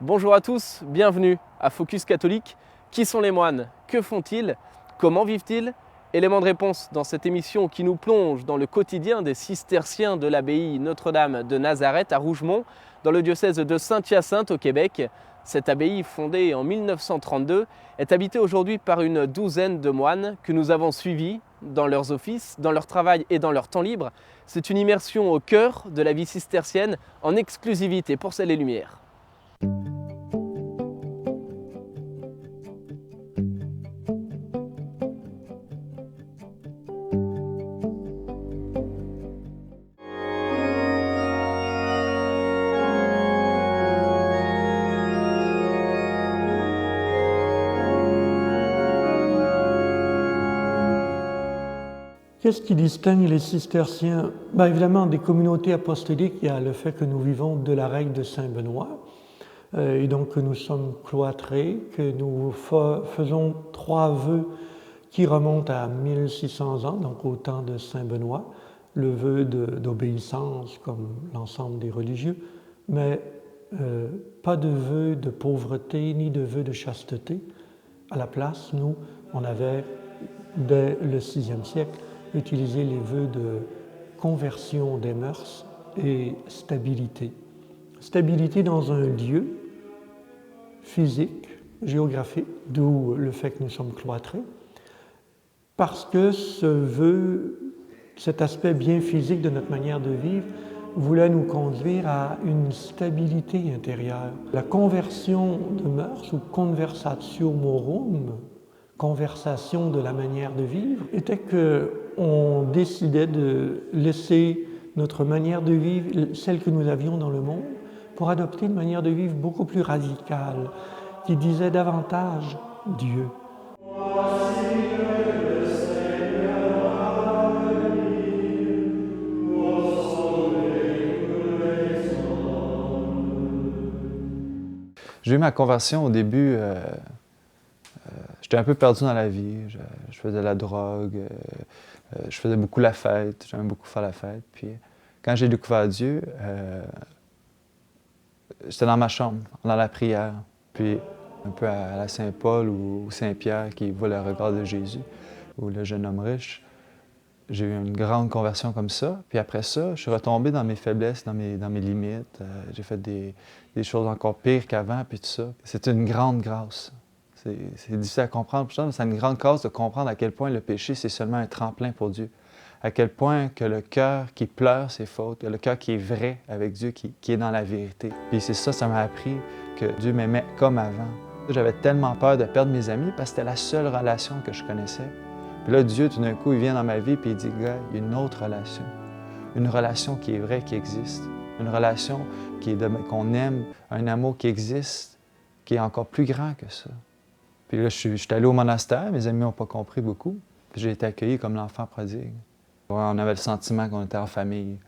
Bonjour à tous, bienvenue à Focus Catholique. Qui sont les moines? Que font-ils? Comment vivent-ils? Élément de réponse dans cette émission qui nous plonge dans le quotidien des cisterciens de l'abbaye Notre-Dame de Nazareth à Rougemont, dans le diocèse de Saint-Hyacinthe au Québec. Cette abbaye, fondée en 1932, est habitée aujourd'hui par une douzaine de moines que nous avons suivis dans leurs offices, dans leur travail et dans leur temps libre. C'est une immersion au cœur de la vie cistercienne en exclusivité pour Ciel et Lumière. Qu'est-ce qui distingue les cisterciens? Évidemment, des communautés apostoliques, il y a le fait que nous vivons de la règle de Saint Benoît, et donc que nous sommes cloîtrés, que nous faisons 3 vœux qui remontent à 1600 ans, donc au temps de Saint Benoît, le vœu d'obéissance comme l'ensemble des religieux, mais pas de vœu de pauvreté ni de vœu de chasteté. À la place, nous, on avait, dès le VIe siècle, utilisé les vœux de conversion des mœurs et stabilité. Stabilité dans un lieu physique, géographique, d'où le fait que nous sommes cloîtrés, parce que ce vœu, cet aspect bien physique de notre manière de vivre, voulait nous conduire à une stabilité intérieure. La conversion de mœurs, ou conversatio morum, conversation de la manière de vivre, était qu'on décidait de laisser notre manière de vivre, celle que nous avions dans le monde, pour adopter une manière de vivre beaucoup plus radicale, qui disait davantage Dieu. J'ai eu ma conversion au début, j'étais un peu perdu dans la vie, je faisais de la drogue, je faisais beaucoup la fête, j'aimais beaucoup faire la fête. Puis quand j'ai découvert Dieu, j'étais dans ma chambre, dans la prière, puis un peu à la Saint-Paul ou Saint-Pierre qui voit le regard de Jésus, ou le jeune homme riche. J'ai eu une grande conversion comme ça. Puis après ça, je suis retombé dans mes faiblesses, dans mes limites. J'ai fait des choses encore pires qu'avant, puis tout ça. C'est une grande grâce. C'est difficile à comprendre, mais c'est une grande grâce de comprendre à quel point le péché, c'est seulement un tremplin pour Dieu. À quel point que le cœur qui pleure ses fautes, le cœur qui est vrai avec Dieu, qui est dans la vérité. Puis c'est ça m'a appris que Dieu m'aimait comme avant. J'avais tellement peur de perdre mes amis parce que c'était la seule relation que je connaissais. Puis là, Dieu, tout d'un coup, il vient dans ma vie et il dit, gars, il y a une autre relation. Une relation qui est vraie, qui existe. Une relation qu'on aime, un amour qui existe, qui est encore plus grand que ça. Puis là, je suis allé au monastère, mes amis n'ont pas compris beaucoup. J'ai été accueilli comme l'enfant prodigue. On avait le sentiment qu'on était en famille.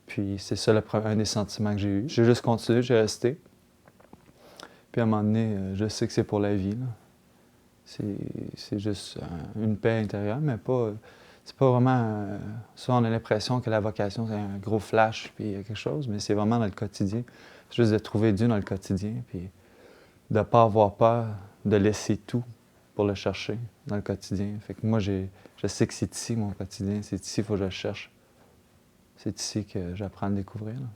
Puis c'est ça un des sentiments que j'ai eu. J'ai juste continué, j'ai resté. Puis à un moment donné, je sais que c'est pour la vie, là. C'est juste une paix intérieure, mais c'est pas vraiment... Soit on a l'impression que la vocation, c'est un gros flash, puis il y a quelque chose, mais c'est vraiment dans le quotidien. C'est juste de trouver Dieu dans le quotidien, puis de ne pas avoir peur de laisser tout pour le chercher dans le quotidien. Fait que moi, je sais que c'est ici, mon quotidien, c'est ici qu'il faut que je le cherche. C'est ici que j'apprends à le découvrir, là.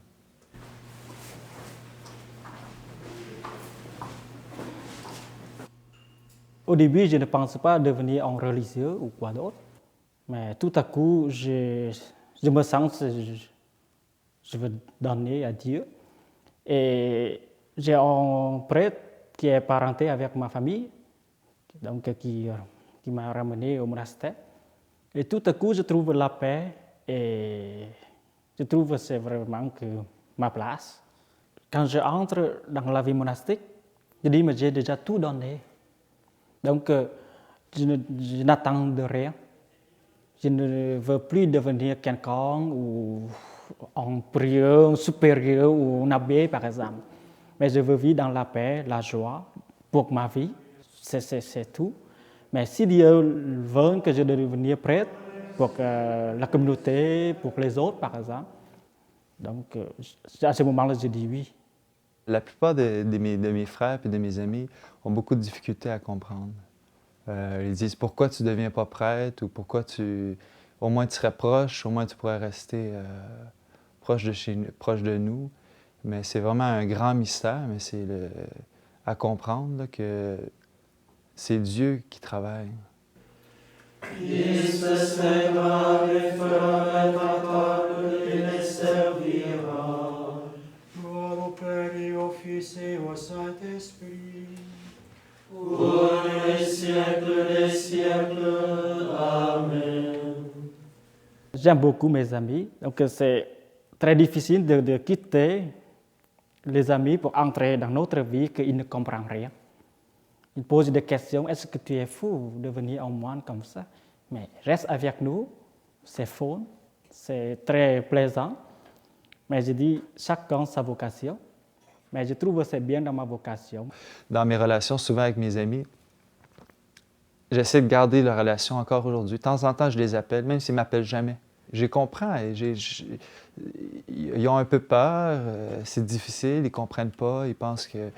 Au début, je ne pensais pas devenir un religieux ou quoi d'autre, mais tout à coup, je me sens que je veux donner à Dieu. Et j'ai un prêtre qui est parenté avec ma famille, donc qui m'a ramené au monastère. Et tout à coup, je trouve la paix et je trouve que c'est vraiment ma place. Quand je entre dans la vie monastique, je dis, mais j'ai déjà tout donné. Donc, je n'attends de rien. Je ne veux plus devenir quelqu'un ou un prieur, un supérieur ou un abbé, par exemple. Mais je veux vivre dans la paix, la joie pour ma vie. C'est tout. Mais si Dieu veut que je devienne prêtre pour la communauté, pour les autres, par exemple, donc à ce moment-là, je dis oui. La plupart de mes frères et de mes amis ont beaucoup de difficultés à comprendre. Ils disent « Pourquoi tu ne deviens pas prêtre » ou « Pourquoi tu... Au moins tu serais proche, au moins tu pourrais rester proche de nous. » Mais c'est vraiment un grand mystère, mais c'est à comprendre là, que c'est Dieu qui travaille. Christus viendra et fera la table et les servira. Gloire au Père et au Fils et au Saint-Esprit. Pour les siècles des siècles. Amen. J'aime beaucoup mes amis, donc c'est très difficile de quitter les amis pour entrer dans notre vie qu'ils ne comprennent rien. Ils posent des questions, est-ce que tu es fou de venir en moine comme ça? Mais reste avec nous, c'est fun, c'est très plaisant. Mais je dis, chacun sa vocation. Mais je trouve que c'est bien dans ma vocation. Dans mes relations, souvent avec mes amis, j'essaie de garder la relation encore aujourd'hui. De temps en temps, je les appelle, même s'ils ne m'appellent jamais. Je les comprends. Ils ont un peu peur, c'est difficile, ils ne comprennent pas, ils pensent que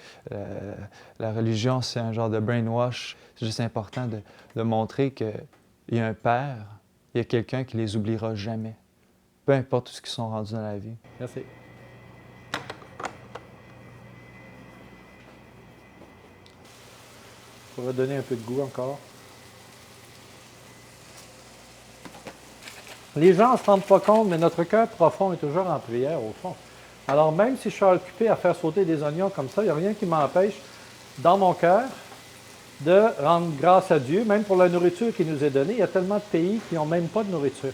la religion, c'est un genre de brainwash. C'est juste important de montrer qu'il y a un Père, il y a quelqu'un qui ne les oubliera jamais, peu importe ce qu'ils sont rendus dans la vie. Merci. Pour redonner un peu de goût encore. Les gens ne se rendent pas compte, mais notre cœur profond est toujours en prière, au fond. Alors, même si je suis occupé à faire sauter des oignons comme ça, il n'y a rien qui m'empêche, dans mon cœur, de rendre grâce à Dieu, même pour la nourriture qui nous est donnée. Il y a tellement de pays qui n'ont même pas de nourriture.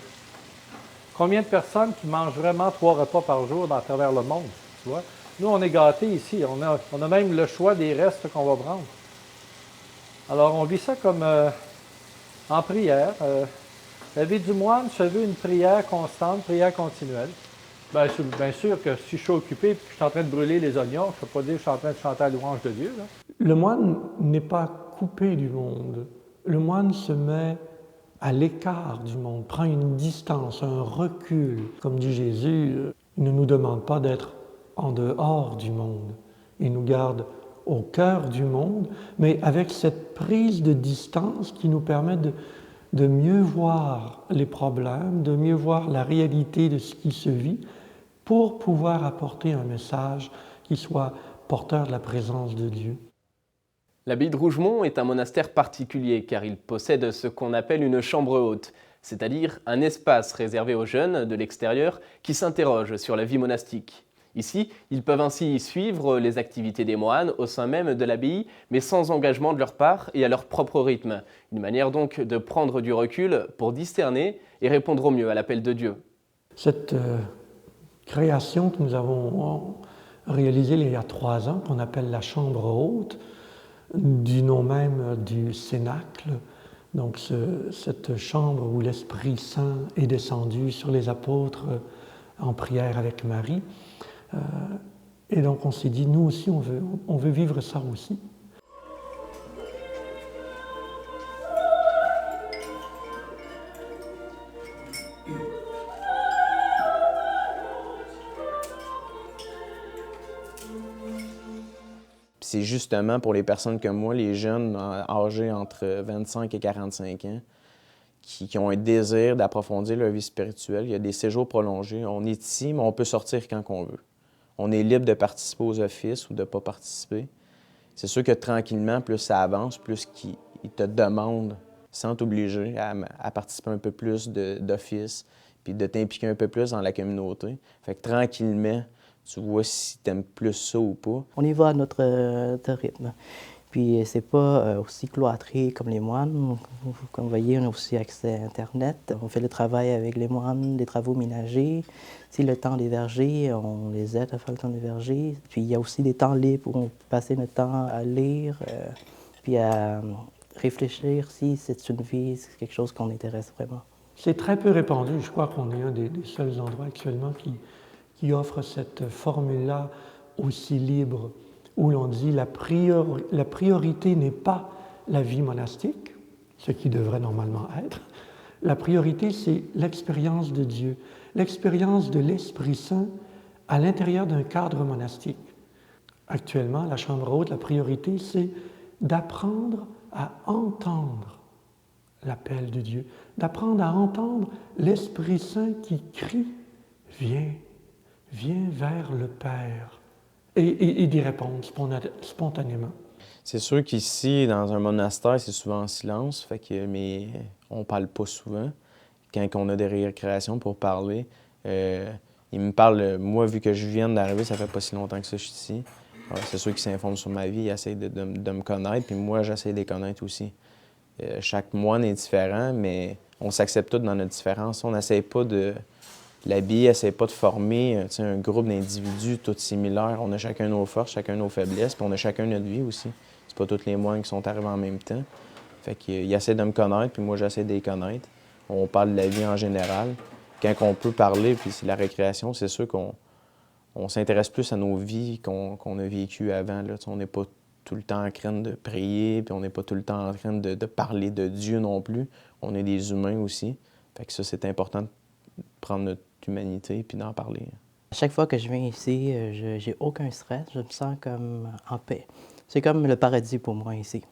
Combien de personnes qui mangent vraiment 3 repas par jour à travers le monde, tu vois? Nous, on est gâtés ici. On a même le choix des restes qu'on va prendre. Alors, on vit ça comme en prière. La vie du moine se veut une prière constante, prière continuelle. Bien sûr que si je suis occupé et que je suis en train de brûler les oignons, je ne peux pas dire que je suis en train de chanter la louange de Dieu. Là. Le moine n'est pas coupé du monde. Le moine se met à l'écart du monde, prend une distance, un recul. Comme dit Jésus, il ne nous demande pas d'être en dehors du monde. Il nous garde au cœur du monde, mais avec cette prise de distance qui nous permet de mieux voir les problèmes, de mieux voir la réalité de ce qui se vit, pour pouvoir apporter un message qui soit porteur de la présence de Dieu. L'abbaye de Rougemont est un monastère particulier car il possède ce qu'on appelle une chambre haute, c'est-à-dire un espace réservé aux jeunes de l'extérieur qui s'interrogent sur la vie monastique. Ici, ils peuvent ainsi suivre les activités des moines au sein même de l'abbaye, mais sans engagement de leur part et à leur propre rythme. Une manière donc de prendre du recul pour discerner et répondre au mieux à l'appel de Dieu. Cette création que nous avons réalisée il y a 3 ans, qu'on appelle la chambre haute, du nom même du Cénacle, donc cette chambre où l'Esprit Saint est descendu sur les apôtres en prière avec Marie. Et donc on s'est dit, nous aussi, on veut vivre ça aussi. C'est justement pour les personnes comme moi, les jeunes âgés entre 25 et 45 ans, qui ont un désir d'approfondir leur vie spirituelle. Il y a des séjours prolongés. On est ici, mais on peut sortir quand on veut. On est libre de participer aux offices ou de ne pas participer. C'est sûr que tranquillement, plus ça avance, plus qu'ils te demandent, sans t'obliger, à participer un peu plus d'offices, puis de t'impliquer un peu plus dans la communauté. Fait que tranquillement, tu vois si tu aimes plus ça ou pas. On y va à notre rythme. Puis c'est pas aussi cloîtré comme les moines. Comme vous voyez, on a aussi accès à Internet. On fait le travail avec les moines, des travaux ménagers. Si le temps des vergers, on les aide à faire le temps des vergers. Puis il y a aussi des temps libres où on peut passer notre temps à lire, puis à réfléchir si c'est une vie, c'est quelque chose qu'on intéresse vraiment. C'est très peu répandu. Je crois qu'on est un des seuls endroits actuellement qui offre cette formule-là aussi libre, où l'on dit la priorité n'est pas la vie monastique, ce qui devrait normalement être. La priorité, c'est l'expérience de Dieu, l'expérience de l'Esprit Saint à l'intérieur d'un cadre monastique. actuellement, la Chambre haute, la priorité, c'est d'apprendre à entendre l'appel de Dieu, d'apprendre à entendre l'Esprit Saint qui crie « Viens, viens vers le Père » et d'y répondre spontanément. C'est sûr qu'ici, dans un monastère, c'est souvent en silence, mais on parle pas souvent. Quand on a des récréations pour parler, il me parle, moi, vu que je viens d'arriver, ça fait pas si longtemps que ça, je suis ici. Alors, c'est sûr qu'il s'informe sur ma vie, il essaie de me connaître, puis moi, j'essaie de les connaître aussi. Chaque moine est différent, mais on s'accepte tous dans notre différence. On n'essaie pas de... L'habit n'essaie pas de former un groupe d'individus tous similaires. On a chacun nos forces, chacun nos faiblesses, puis on a chacun notre vie aussi. C'est pas tous les moines qui sont arrivés en même temps. Fait qu'il essaie de me connaître, puis moi, j'essaie de les connaître. On parle de la vie en général. Quand on peut parler, puis c'est la récréation, c'est sûr qu'on s'intéresse plus à nos vies qu'on a vécues avant. Là. On n'est pas tout le temps en train de prier, puis on n'est pas tout le temps en train de parler de Dieu non plus. On est des humains aussi. Fait que ça, c'est important de prendre notre humanité puis d'en parler. À chaque fois que je viens ici, j'ai aucun stress, je me sens comme en paix. C'est comme le paradis pour moi ici.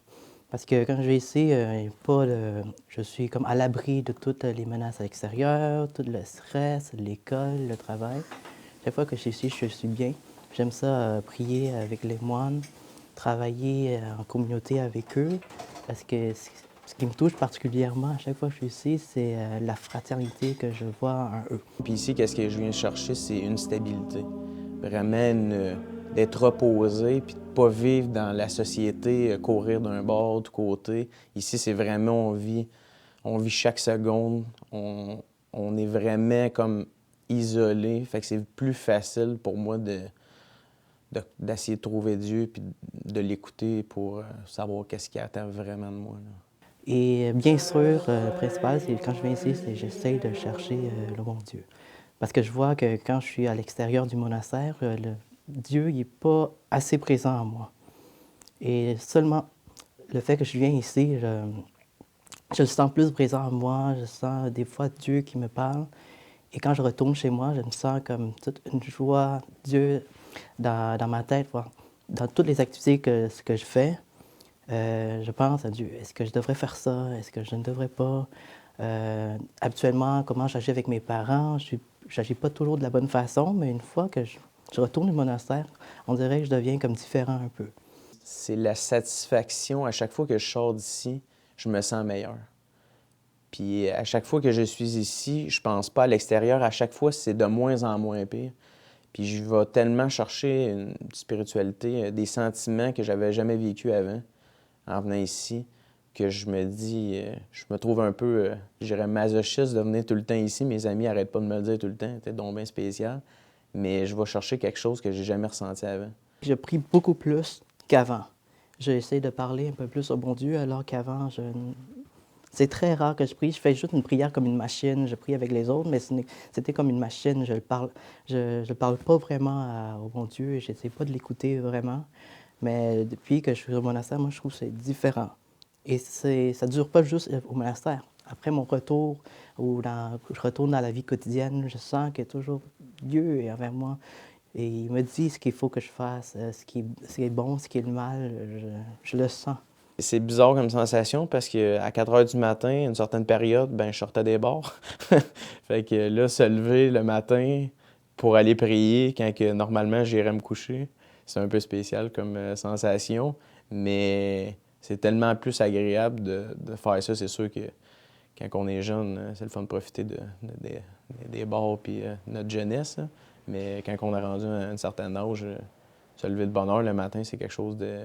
Parce que quand je vais ici, je suis comme à l'abri de toutes les menaces à l'extérieur, tout le stress, l'école, le travail. Chaque fois que je suis ici, je suis bien. J'aime ça, prier avec les moines, travailler en communauté avec eux. Parce que ce qui me touche particulièrement à chaque fois que je suis ici, c'est la fraternité que je vois en eux. Puis ici, qu'est-ce que je viens chercher, c'est une stabilité. Vraiment d'être reposé, puis de ne pas vivre dans la société, courir d'un bord, du côté. Ici, c'est vraiment, on vit chaque seconde. On est vraiment comme isolé. Fait que c'est plus facile pour moi d'essayer de trouver Dieu puis de l'écouter pour savoir qu'est-ce qui attend vraiment de moi. Là. Et bien sûr, le principal, c'est quand je viens ici, c'est j'essaie de chercher le bon Dieu. Parce que je vois que quand je suis à l'extérieur du monastère, Dieu n'est pas assez présent en moi. Et seulement le fait que je viens ici, je le sens plus présent en moi, je sens des fois Dieu qui me parle. Et quand je retourne chez moi, je me sens comme toute une joie, Dieu dans ma tête. Voilà. Dans toutes les activités que je fais, je pense à Dieu. Est-ce que je devrais faire ça? Est-ce que je ne devrais pas? Habituellement, comment j'agis avec mes parents? Je n'agis pas toujours de la bonne façon, mais une fois que je retourne au monastère, on dirait que je deviens comme différent un peu. C'est la satisfaction. À chaque fois que je sors d'ici, je me sens meilleur. Puis à chaque fois que je suis ici, je pense pas à l'extérieur. À chaque fois, c'est de moins en moins pire. Puis je vais tellement chercher une spiritualité, des sentiments que j'avais jamais vécu avant en venant ici, que je me dis, je me trouve un peu, je dirais, masochiste de venir tout le temps ici. Mes amis n'arrêtent pas de me le dire tout le temps, c'était donc bien spécial. Mais je vais chercher quelque chose que j'ai jamais ressenti avant. Je prie beaucoup plus qu'avant. J'essaie de parler un peu plus au bon Dieu, alors qu'avant, c'est très rare que je prie. Je fais juste une prière comme une machine. Je prie avec les autres, mais c'était comme une machine. Je ne parle pas vraiment au bon Dieu et je n'essaie pas de l'écouter vraiment. Mais depuis que je suis au monastère, moi, je trouve que c'est différent. Et ça ne dure pas juste au monastère. Après mon retour, je retourne dans la vie quotidienne, je sens que toujours Dieu est envers moi. Et il me dit ce qu'il faut que je fasse, ce qui est bon, ce qui est le mal, je le sens. C'est bizarre comme sensation parce qu'à 4 heures du matin, à une certaine période, je sortais des bars. Fait que là, se lever le matin pour aller prier quand que, normalement j'irais me coucher, c'est un peu spécial comme sensation, mais c'est tellement plus agréable de faire ça. C'est sûr que quand on est jeune, c'est le fun de profiter des bars puis notre jeunesse. Là. Mais quand on a rendu à un certain âge, se lever de bonne heure le matin, c'est quelque chose de...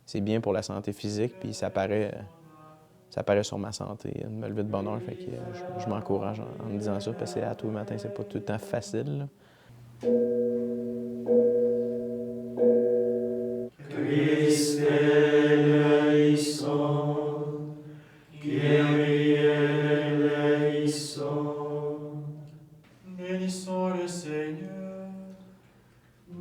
C'est bien pour la santé physique, puis ça paraît sur ma santé de me lever de bonne heure. Fait que je m'encourage en me disant ça, parce que à tous les matins, c'est pas tout le temps facile. Là. Christe eleison, Kyrie eleison. Bénissons le Seigneur.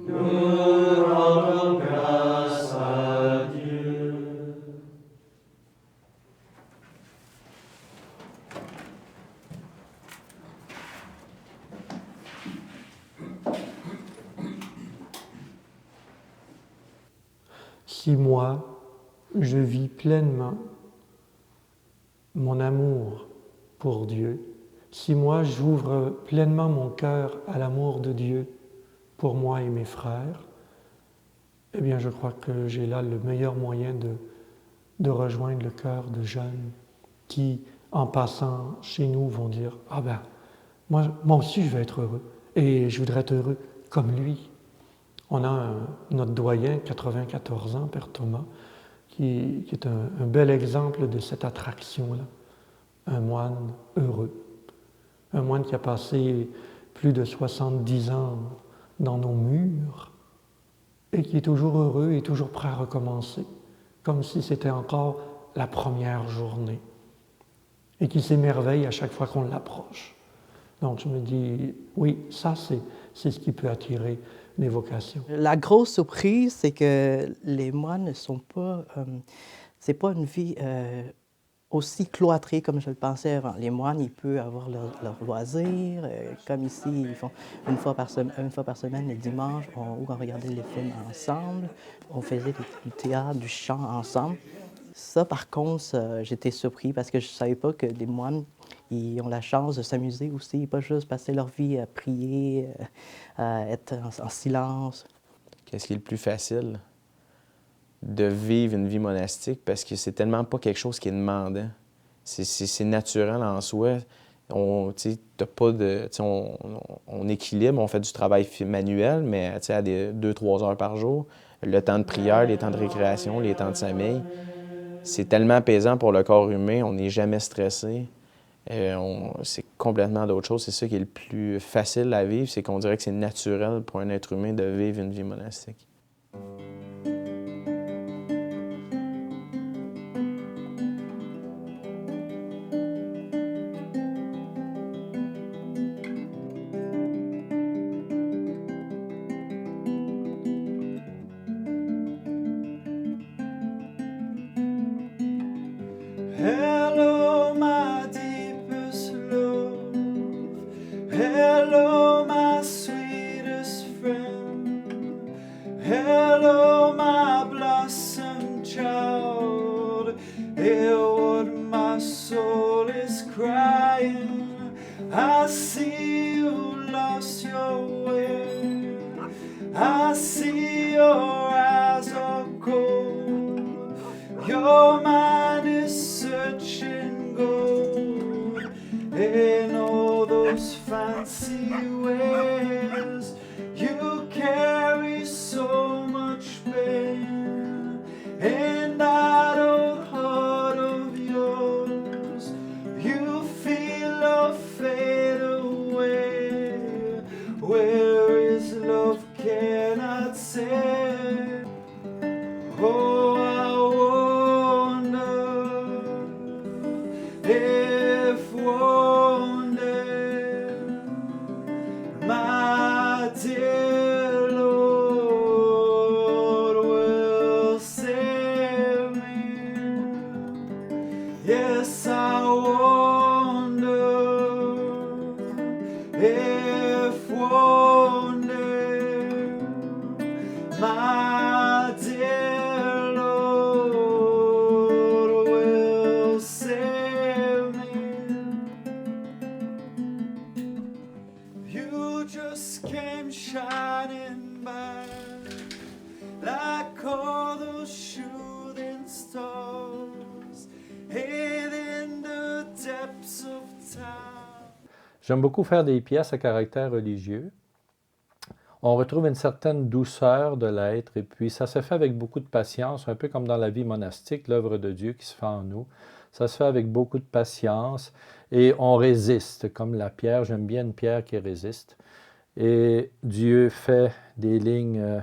Nous rendons grâce à Dieu. si moi, je vis pleinement mon amour pour Dieu, si moi, j'ouvre pleinement mon cœur à l'amour de Dieu pour moi et mes frères, eh bien, je crois que j'ai là le meilleur moyen de rejoindre le cœur de jeunes qui, en passant chez nous, vont dire « Ah ben, moi aussi, je vais être heureux et je voudrais être heureux comme lui. » On a notre doyen, 94 ans, Père Thomas, qui est un bel exemple de cette attraction-là. Un moine heureux. Un moine qui a passé plus de 70 ans dans nos murs et qui est toujours heureux et toujours prêt à recommencer, comme si c'était encore la première journée et qui s'émerveille à chaque fois qu'on l'approche. Donc je me dis, oui, ça c'est ce qui peut attirer les vocations. La grosse surprise, c'est que les moines ne sont pas... c'est pas une vie aussi cloîtrée comme je le pensais avant. Les moines, ils peuvent avoir leur loisir, comme ici, ils font une fois par semaine, le dimanche, on regardait les films ensemble, on faisait du théâtre, du chant ensemble. Ça, par contre, j'étais surpris parce que je ne savais pas que les moines, ils ont la chance de s'amuser aussi, pas juste passer leur vie à prier, à être en silence. Qu'est-ce qui est le plus facile? De vivre une vie monastique parce que c'est tellement pas quelque chose qui est demandant. C'est naturel en soi. On équilibre, on fait du travail manuel, mais à 2-3 heures par jour. Le temps de prière, les temps de récréation, les temps de sommeil. C'est tellement apaisant pour le corps humain, on n'est jamais stressé. C'est complètement d'autre chose. C'est ça qui est le plus facile à vivre, c'est qu'on dirait que c'est naturel pour un être humain de vivre une vie monastique. Hello, my deepest love. Hello, my sweetest friend. Hello, my blossom child. Hear what my soul is crying. I see you lost your way. I see your eyes are cold. Your mind is searching gold in all those fancy ways. You carry so much pain in that old heart of yours. You feel a fade away. Where is love? Cannot say. Oh, I wonder if one day, my dear Lord will save me. Yes, I wonder if one day, my dear Lord will save me. You just came shining by like all those shooting stars in the depths of time. J'aime beaucoup faire des pièces à caractère religieux. On retrouve une certaine douceur de l'être et puis ça se fait avec beaucoup de patience, un peu comme dans la vie monastique, l'œuvre de Dieu qui se fait en nous. Ça se fait avec beaucoup de patience et on résiste, comme la pierre. J'aime bien une pierre qui résiste. Et Dieu fait des lignes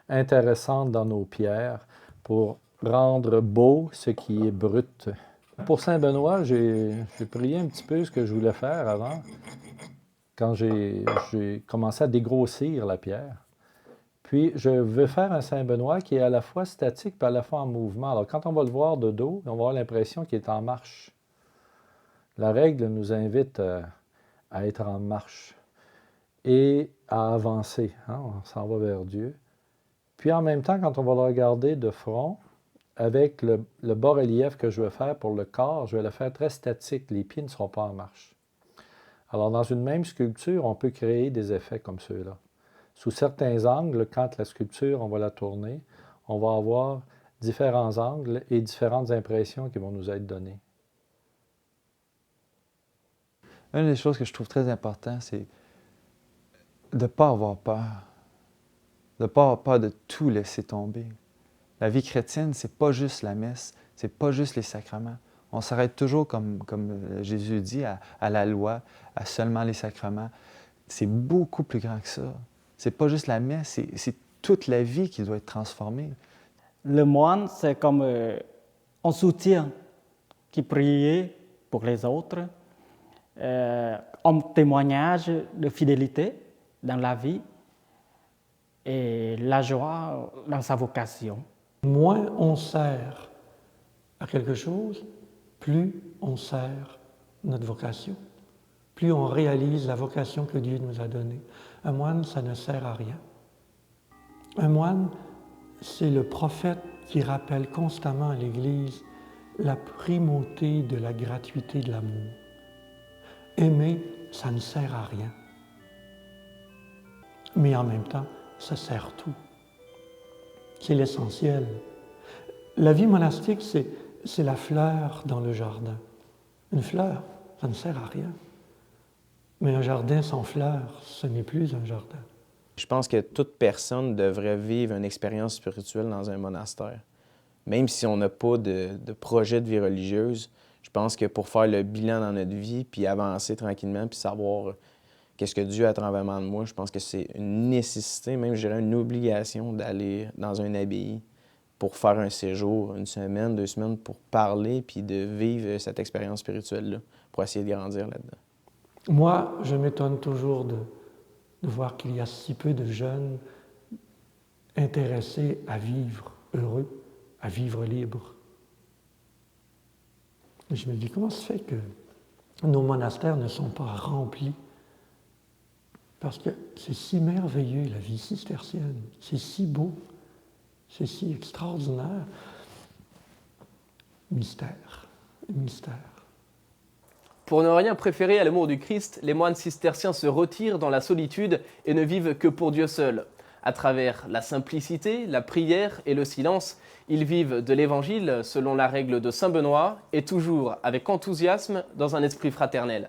intéressantes dans nos pierres pour rendre beau ce qui est brut. Pour Saint-Benoît, j'ai prié un petit peu ce que je voulais faire avant, quand j'ai commencé à dégrossir la pierre. Puis, je veux faire un Saint-Benoît qui est à la fois statique et à la fois en mouvement. Alors, quand on va le voir de dos, on va avoir l'impression qu'il est en marche. La règle nous invite à être en marche et à avancer. Hein? On s'en va vers Dieu. Puis en même temps, quand on va le regarder de front, avec le bas-relief que je veux faire pour le corps, je vais le faire très statique. Les pieds ne seront pas en marche. Alors, dans une même sculpture, on peut créer des effets comme ceux-là. Sous certains angles, quand la sculpture, on va la tourner, on va avoir différents angles et différentes impressions qui vont nous être données. Une des choses que je trouve très importante, c'est de ne pas avoir peur. De ne pas avoir peur de tout laisser tomber. La vie chrétienne, c'est pas juste la messe, c'est pas juste les sacrements. On s'arrête toujours, comme Jésus dit, à la loi, à seulement les sacrements. C'est beaucoup plus grand que ça. C'est pas juste la messe, c'est toute la vie qui doit être transformée. Le moine, c'est comme un soutien qui prie pour les autres, un témoignage de fidélité dans la vie et la joie dans sa vocation. Moins on sert à quelque chose, plus on sert notre vocation, plus on réalise la vocation que Dieu nous a donnée. Un moine, ça ne sert à rien. Un moine, c'est le prophète qui rappelle constamment à l'Église la primauté de la gratuité de l'amour. Aimer, ça ne sert à rien. Mais en même temps, ça sert tout. C'est l'essentiel. La vie monastique, c'est la fleur dans le jardin. Une fleur, ça ne sert à rien. Mais un jardin sans fleurs, ce n'est plus un jardin. Je pense que toute personne devrait vivre une expérience spirituelle dans un monastère. Même si on n'a pas de projet de vie religieuse, je pense que pour faire le bilan dans notre vie, puis avancer tranquillement, puis savoir qu'est-ce que Dieu a à travers de moi, je pense que c'est une nécessité, même je dirais une obligation d'aller dans une abbaye pour faire un séjour, 1 semaine, 2 semaines, pour parler puis de vivre cette expérience spirituelle-là, pour essayer de grandir là-dedans. Moi, je m'étonne toujours de voir qu'il y a si peu de jeunes intéressés à vivre heureux, à vivre libre. Et je me dis, comment se fait que nos monastères ne sont pas remplis? Parce que c'est si merveilleux, la vie cistercienne. C'est si beau, c'est si extraordinaire. Mystère, mystère. Pour ne rien préférer à l'amour du Christ, les moines cisterciens se retirent dans la solitude et ne vivent que pour Dieu seul. À travers la simplicité, la prière et le silence, ils vivent de l'Évangile selon la règle de Saint Benoît et toujours avec enthousiasme dans un esprit fraternel.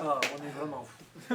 Ah, on est vraiment fou.